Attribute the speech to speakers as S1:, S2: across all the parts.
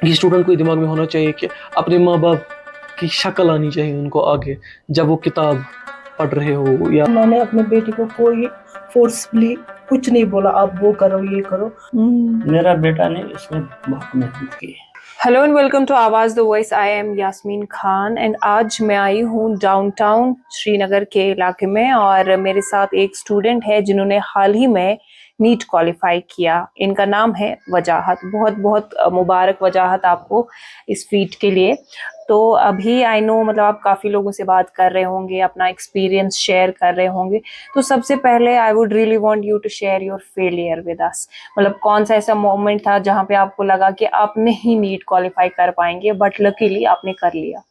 S1: ये स्टूडेंट को दिमाग में होना चाहिए कि अपने माँ बाप की शक्ल आनी चाहिए उनको आगे, जब वो किताब पढ़ रहे हो या
S2: मैंने अपने बेटी को कोई फोर्सफुली कुछ नहीं बोला, आप वो करो ये करो।
S3: मेरा बेटा ने इसमें बहुत मेहनत की है।
S4: Hello and welcome to Awaaz the voice. I am Yasmin Khan and आज मैं आई हूँ डाउनटाउन श्रीनगर के इलाके में और मेरे साथ एक स्टूडेंट है जिन्होंने हाल ही में नीट क्वालिफाई किया। इनका नाम है वजाहत। बहुत बहुत मुबारक वजाहत आपको इस फीट के लिए। तो अभी आई नो मतलब आप काफ़ी लोगों से बात कर रहे होंगे, अपना एक्सपीरियंस शेयर कर रहे होंगे। तो सबसे पहले I would really want you to share your failure with us. मतलब कौन सा ऐसा मोमेंट था जहाँ पे आपको लगा कि आप नहीं नीट क्वालिफाई कर पाएंगे बट लकीली आपने कर लिया।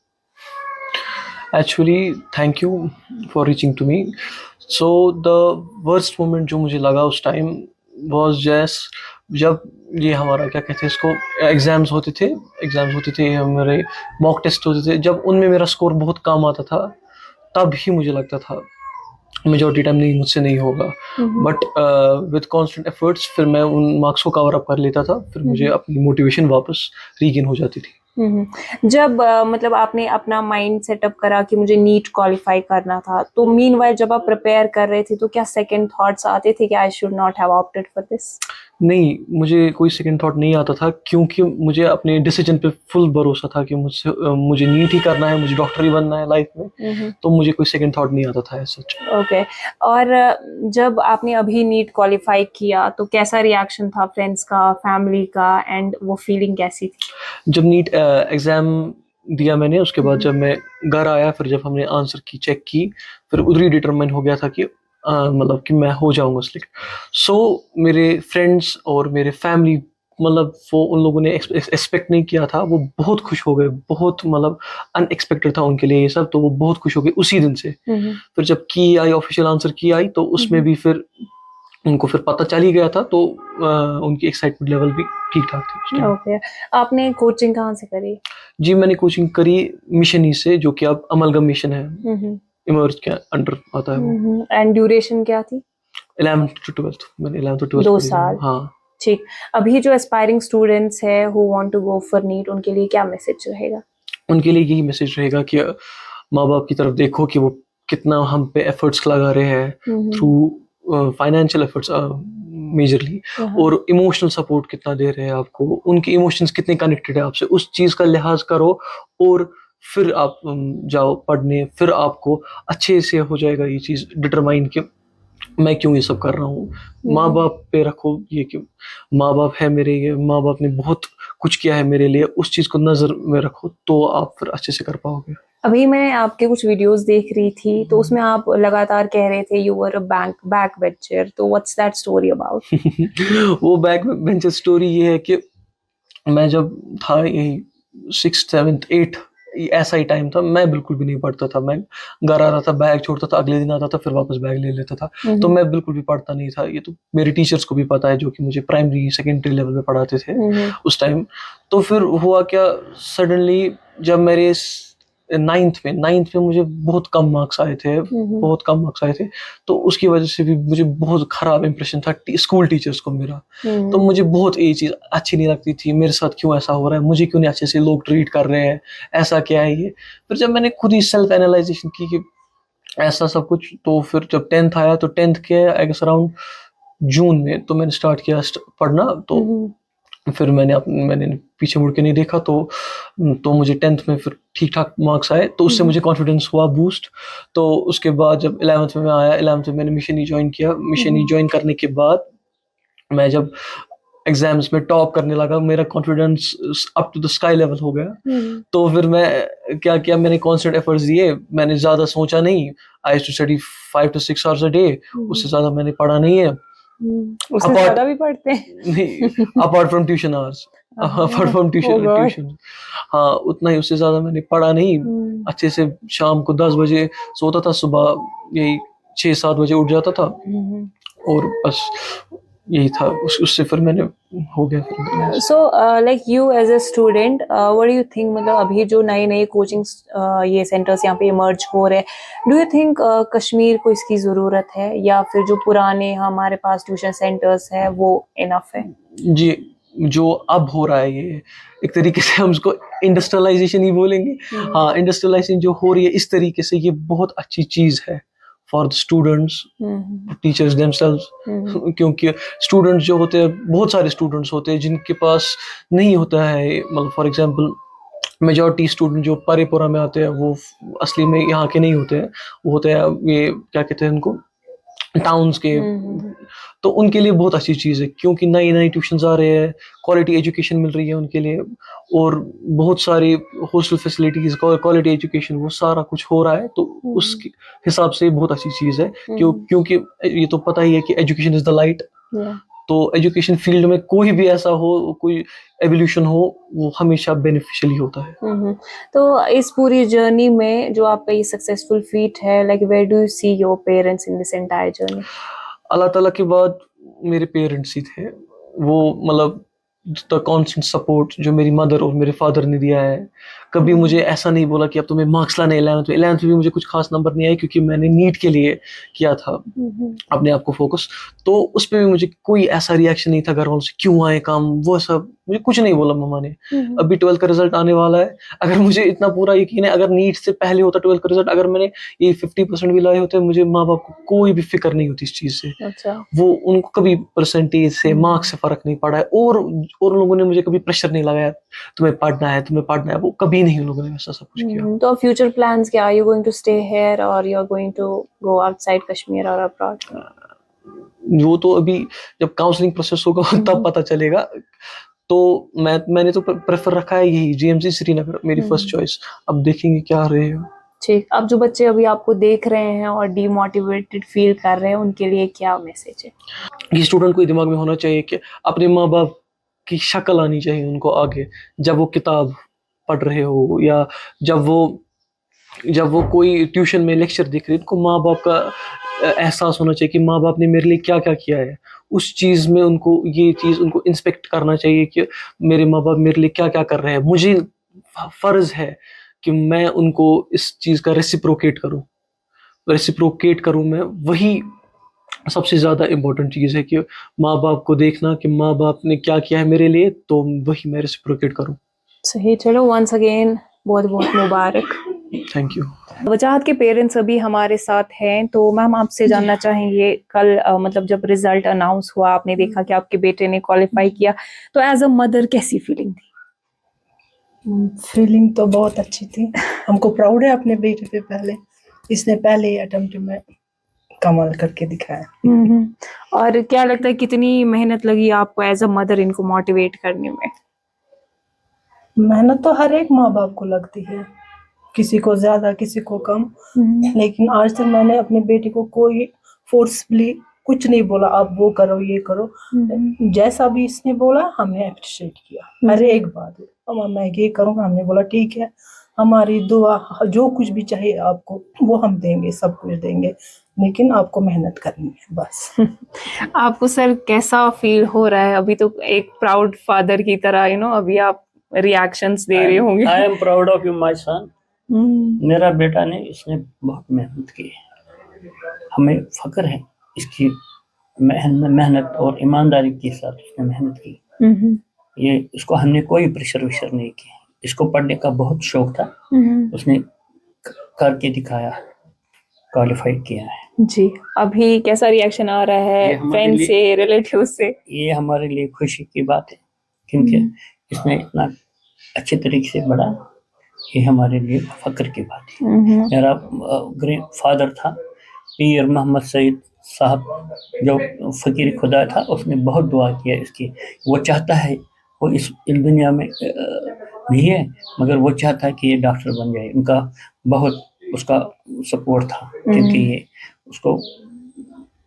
S1: Actually thank you for reaching to me. So the worst moment जो मुझे लगा उस टाइम वाज जस्ट जब ये हमारा क्या कहते हैं इसको एग्ज़ाम्स होते थे हमारे मॉक टेस्ट होते थे, जब उनमें मेरा स्कोर बहुत कम आता था तब ही मुझे लगता था मेजॉरिटी टाइम नहीं मुझसे नहीं होगा। बट विद कॉन्स्टेंट एफर्ट्स फिर मैं उन मार्क्स को कवर अप कर लेता था, फिर मुझे अपनी मोटिवेशन वापस रीगेन हो जाती थी।
S4: जब मतलब आपने अपना माइंड सेटअप करा कि मुझे नीट क्वालिफाई करना था, तो मीनवाइल जब आप प्रिपेयर कर रहे थे तो क्या सेकंड थॉट्स आते थे कि I should not have opted for this?
S1: नहीं, मुझे कोई सेकंड थॉट नहीं आता था क्योंकि मुझे अपने डिसीजन पे फुल भरोसा था कि मुझे नीट ही करना है, मुझे डॉक्टर ही बनना है लाइफ में। तो मुझे कोई सेकंड थॉट नहीं आता था ऐसा।
S4: ओके। और जब आपने अभी नीट क्वालिफाई किया तो कैसा रिएक्शन था फ्रेंड्स का, फैमिली का, एंड वो फीलिंग कैसी थी?
S1: जब नीट एग्ज़ाम दिया मैंने, उसके बाद जब मैं घर आया, फिर जब हमने आंसर की चेक की, फिर उधर ही डिटरमाइन हो गया था कि मतलब कि मैं हो जाऊँगा सिलेक्ट। सो मेरे फ्रेंड्स और मेरे फैमिली मतलब वो उन लोगों ने एक्सपेक्ट नहीं किया था, वो बहुत खुश हो गए, बहुत मतलब अनएक्सपेक्टेड था उनके लिए ये सब, तो वो बहुत खुश हो गए उसी दिन से। फिर जब की आई ऑफिशियल आंसर की आई तो उसमें भी फिर उनको फिर पता चल ही गया था, तो उनकी एक्साइटमेंट लेवल भी ठीक-ठाक थी उस टाइम।
S4: ओके। आपने कोचिंग कहाँ से करी?
S1: जी, मैंने कोचिंग करी मिशन ही से, जो कि अब अमलगम मिशन है, इमर्ज के अंडर आता है वो।
S4: एंड ड्यूरेशन क्या थी?
S1: 11th to 12th मैंने 11th to 12th
S4: 2
S1: करी है।
S4: साल।
S1: हाँ,
S4: ठीक। अभी जो एस्पायरिंग स्टूडेंट्स है who want to go for NEET, उनके लिए क्या मैसेज रहेगा?
S1: उनके लिए यही मैसेज रहेगा कि माँ-बाप की तरफ देखो कि वो कितना हम पे एफर्ट्स लगा रहे हैं थ्रू फाइनेंशियल एफर्ट्स मेजरली, और इमोशनल सपोर्ट कितना दे रहे हैं आपको, उनके इमोशंस कितने कनेक्टेड है आपसे, उस चीज़ का लिहाज करो और फिर आप जाओ पढ़ने, फिर आपको अच्छे से हो जाएगा ये चीज़ डिटरमाइन कि मैं क्यों ये सब कर रहा हूँ। माँ-बाप पे रखो ये कि माँ-बाप है मेरे, ये माँ-बाप ने बहुत कुछ किया है मेरे लिए, उस चीज़ को नज़र में रखो तो आप फिर अच्छे से कर पाओगे।
S4: अभी मैं आपके कुछ वीडियोस देख रही थी तो उसमें आप लगातार कह रहे थे you were a backbencher, तो व्हाट्स दैट स्टोरी अबाउट?
S1: वो बैक बेंचर स्टोरी ये है कि मैं जब था यही 6th 7th 8th ऐसा ही टाइम था, मैं बिल्कुल भी नहीं पढ़ता था। मैं घर आ रहा था, बैग छोड़ता था, अगले दिन आता था, फिर वापस बैग ले लेता था। तो मैं बिल्कुल भी पढ़ता नहीं था। ये तो मेरे टीचर्स को भी पता है, जो कि मुझे प्राइमरी, सेकेंडरी लेवल में पढ़ाते थे उस टाइम। तो फिर हुआ क्या, सडनली जब मेरे 9th में मुझे बहुत कम मार्क्स आए थे, बहुत कम मार्क्स आए थे। तो उसकी वजह से भी मुझे बहुत खराब इंप्रेशन था स्कूल टीचर्स को मेरा। तो मुझे बहुत ये चीज़ अच्छी नहीं लगती थी, मेरे साथ क्यों ऐसा हो रहा है, मुझे क्यों नहीं अच्छे से लोग ट्रीट कर रहे हैं, ऐसा क्या है ये। फिर जब मैंने खुद ही सेल्फ एनालाइजेशन की कि ऐसा सब कुछ, तो फिर जब 10th आया तो 10th के आई गेस अराउंड जून में तो मैंने स्टार्ट किया पढ़ना। तो फिर मैंने पीछे मुड़ के नहीं देखा, तो मुझे 10th में फिर ठीक-ठाक मार्क्स आए, तो उससे मुझे कॉन्फिडेंस हुआ बूस्ट। तो उसके बाद जब 11th में मैं आया, 11th में मैंने मिशन ई जॉइन किया। मिशन ई जॉइन करने के बाद मैं जब एग्ज़ाम्स में टॉप करने लगा, मेरा confidence up to the sky level हो गया। तो फिर मैं क्या किया, मैंने कांस्टेंट एफर्ट्स दिए, मैंने ज़्यादा सोचा नहीं। I used to study 5 to 6 hours a day, उससे ज़्यादा मैंने पढ़ा नहीं है।
S4: उससे
S1: अपार्ट
S4: ज्यादा भी पढ़ते हैं?
S1: नहीं, apart from tuition hours, apart from
S4: oh God.
S1: Tuition. हाँ, उतना ही, उससे ज़्यादा मैंने पढ़ा नहीं। अच्छे से शाम को 10 बजे सोता था, सुबह यही 6-7 बजे उठ जाता था, और बस यही था। उससे फिर मैंने हो गया फिर।
S4: So like you as a student what do you think, मतलब अभी जो नए नए कोचिंग ये सेंटर्स यहाँ पे इमर्ज हो रहे हैं, डू यू थिंक कश्मीर को इसकी ज़रूरत है या फिर जो पुराने हमारे पास ट्यूशन सेंटर्स है वो इनफ है?
S1: जी, जो अब हो रहा है, ये एक तरीके से हम उसको इंडस्ट्रियलाइजेशन ही बोलेंगे। हाँ, इंडस्ट्रियलाइजेशन जो हो रही है इस तरीके से, ये बहुत अच्छी चीज़ है for the students, teachers themselves. क्योंकि स्टूडेंट्स जो होते हैं, बहुत सारे स्टूडेंट्स होते हैं जिनके पास नहीं होता है, मतलब फॉर एग्जांपल मेजॉरिटी स्टूडेंट जो परेपुरा में आते हैं वो असली में यहाँ के नहीं होते हैं, वो होते हैं ये क्या कहते हैं उनको, टाउन्स के। तो उनके लिए बहुत अच्छी चीज़ है क्योंकि नई नई ट्यूशन्स आ रहे हैं, क्वालिटी एजुकेशन मिल रही है उनके लिए, और बहुत सारी हॉस्टल फैसिलिटीज़, क्वालिटी एजुकेशन, वो सारा कुछ हो रहा है। तो उस हिसाब से बहुत अच्छी चीज़ है क्योंकि ये तो पता ही है कि एजुकेशन इज़ द लाइट। तो एजुकेशन फील्ड में कोई भी ऐसा हो, कोई एवोल्यूशन हो, वो हमेशा बेनिफिशियल होता है।
S4: तो इस पूरी जर्नी में जो आपका ये सक्सेसफुल फीट है, like where do you see your parents in this entire journey?
S1: अल्लाह ताला के बाद मेरे पेरेंट्स ही थे। वो मतलब द कांस्टेंट सपोर्ट जो मेरी मदर और मेरे फादर ने दिया है। कभी मुझे ऐसा नहीं बोला कि अब तुम्हें मार्क्स लाने 11th में। 11th में भी मुझे कुछ खास नंबर नहीं आए क्योंकि मैंने नीट के लिए किया था अपने आप को फोकस। तो उस पे भी मुझे कोई ऐसा रिएक्शन नहीं था घर वालों से, क्यों आए काम, वो सब मुझे कुछ नहीं बोला मम्मा ने। अभी 12th का रिजल्ट आने वाला है, अगर मुझे इतना पूरा यकीन है, अगर नीट से पहले होता 12th का रिजल्ट, अगर मैंने ये 50% भी लाए होते, मुझे माँ बाप को कोई भी फिक्र नहीं होती इस चीज़ से।
S4: अच्छा।
S1: वो उनको कभी परसेंटेज से, मार्क्स से फर्क नहीं पड़ा है, और लोगों ने मुझे कभी प्रेशर नहीं लगाया तुम्हें पढ़ना है, तुम्हें पढ़ना है। वो कभी नहीं उन लोगों ने ऐसा सब कुछ किया।
S4: तो फ्यूचर प्लान्स क्या? Are you going to stay here और you are going to go outside Kashmir और अब्रॉड?
S1: वो तो अभी जब काउंसलिंग प्रोसेस होगा तब पता चलेगा। तो मैंने तो प्रेफर रखा है यही जीएमसी श्रीनगर, मेरी फर्स्ट चॉइस। अब देखेंगे क्या रहेगा।
S4: ठीक। अब जो बच्चे अभी आपको देख रहे हैं और डीमोटिवेटेड फील कर रहे हैं, उनके लिए क्या मैसेज है?
S1: ये स्टूडेंट को दिमाग में होना चाहिए कि अपने माँ बाप की शक्ल आनी चाहिए उनको आगे, जब वो किताब पढ़ रहे हो या जब वो कोई ट्यूशन में लेक्चर देख रहे हैं, उनको माँ बाप का एहसास होना चाहिए कि माँ बाप ने मेरे लिए क्या क्या किया है। उस चीज़ में उनको ये चीज़ उनको इंस्पेक्ट करना चाहिए कि मेरे माँ बाप मेरे लिए क्या क्या कर रहे हैं। मुझे फ़र्ज़ है कि मैं उनको इस चीज़ का रेसिप्रोकेट करूँ मैं। वही सबसे ज़्यादा इम्पोर्टेंट चीज़ है कि माँ बाप को देखना कि माँ बाप ने क्या किया है मेरे लिए, तो वही मैं रेसिप्रोकेट करूँ।
S4: सही। चलो, वंस अगेन बहुत बहुत मुबारक।
S1: Thank you.
S4: वजाहत के पेरेंट्स अभी हमारे साथ हैं, तो मैम आपसे जानना चाहेंगे, कल मतलब जब रिजल्ट अनाउंस हुआ, आपने देखा कि आपके बेटे ने क्वालिफाई किया, तो एज अ मदर कैसी फीलिंग थी?
S2: फीलिंग तो बहुत अच्छी थी। हमको प्राउड है अपने बेटे पे। पहले इसने पहले अटेम्प्ट में कमाल करके दिखाया।
S4: और क्या लगता है कितनी मेहनत लगी आपको एज अ मदर इनको मोटिवेट करने में?
S2: मेहनत तो हर एक माँ बाप को लगती है, किसी को ज्यादा किसी को कम। लेकिन आज तक मैंने अपने बेटे को कोई फोर्सफुली कुछ नहीं बोला, आप वो करो ये करो। जैसा भी इसने बोला हमने अप्रिशिएट किया हर एक बात। मम्मा मैं ये करूँगा, हमने बोला ठीक है, हमारी दुआ, जो कुछ भी चाहिए आपको वो हम देंगे, सब कुछ देंगे, लेकिन आपको मेहनत करनी है बस।
S4: आपको सर कैसा फील हो रहा है अभी? तो एक प्राउड फादर की तरह अभी आप रिएक्शंस दे रहे होंगे।
S3: I am proud of you my son. मेरा बेटा ने इसने बहुत मेहनत की है, हमें फख्र है इसकी मेहनत और ईमानदारी के साथ इसने मेहनत की। ये इसको हमने कोई प्रेशर विशर नहीं किया। इसको पढ़ने का बहुत शौक था, उसने करके दिखाया, क्वालिफाई किया है।
S4: जी। अभी कैसा रिएक्शन आ रहा है फ्रेंड से, रिलेटिव से?
S3: ये हमारे लिए खुशी की बात है क्योंकि इसने इतना अच्छे तरीके से पढ़ा, ये हमारे लिए फख्र की बात है। मेरा ग्रेट फादर था पीर मोहम्मद सईद साहब, जो फ़कीर खुदा था, उसने बहुत दुआ किया इसकी। वो चाहता है, वो इस दुनिया में नहीं है, मगर वो चाहता है कि ये डॉक्टर बन जाए। उनका बहुत उसका सपोर्ट था क्योंकि ये उसको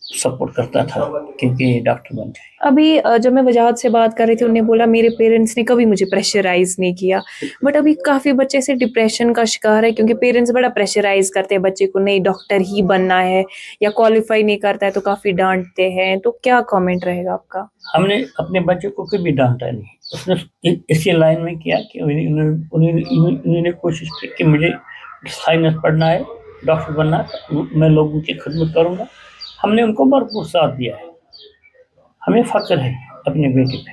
S3: सपोर्ट करता था क्योंकि ये डॉक्टर बन जाए।
S4: अभी जब मैं वजाहत से बात कर रही थी, उन्होंने बोला मेरे पेरेंट्स ने कभी मुझे प्रेशराइज नहीं किया, बट अभी काफ़ी बच्चे से डिप्रेशन का शिकार है क्योंकि पेरेंट्स बड़ा प्रेशराइज करते हैं बच्चे को, नहीं डॉक्टर ही बनना है, या क्वालिफाई नहीं करता है तो काफ़ी डांटते हैं। तो क्या कमेंट रहेगा आपका?
S3: हमने अपने बच्चे को कभी डांटा नहीं, उसने इसी लाइन में किया कि उन्होंने कोशिश की कि मुझे साइंस पढ़ना है, डॉक्टर बनना है, मैं लोगों की खिदमत करूँगा। हमने उनको भरपूर साथ दिया है, हमें फख्र है अपने बेटे पे।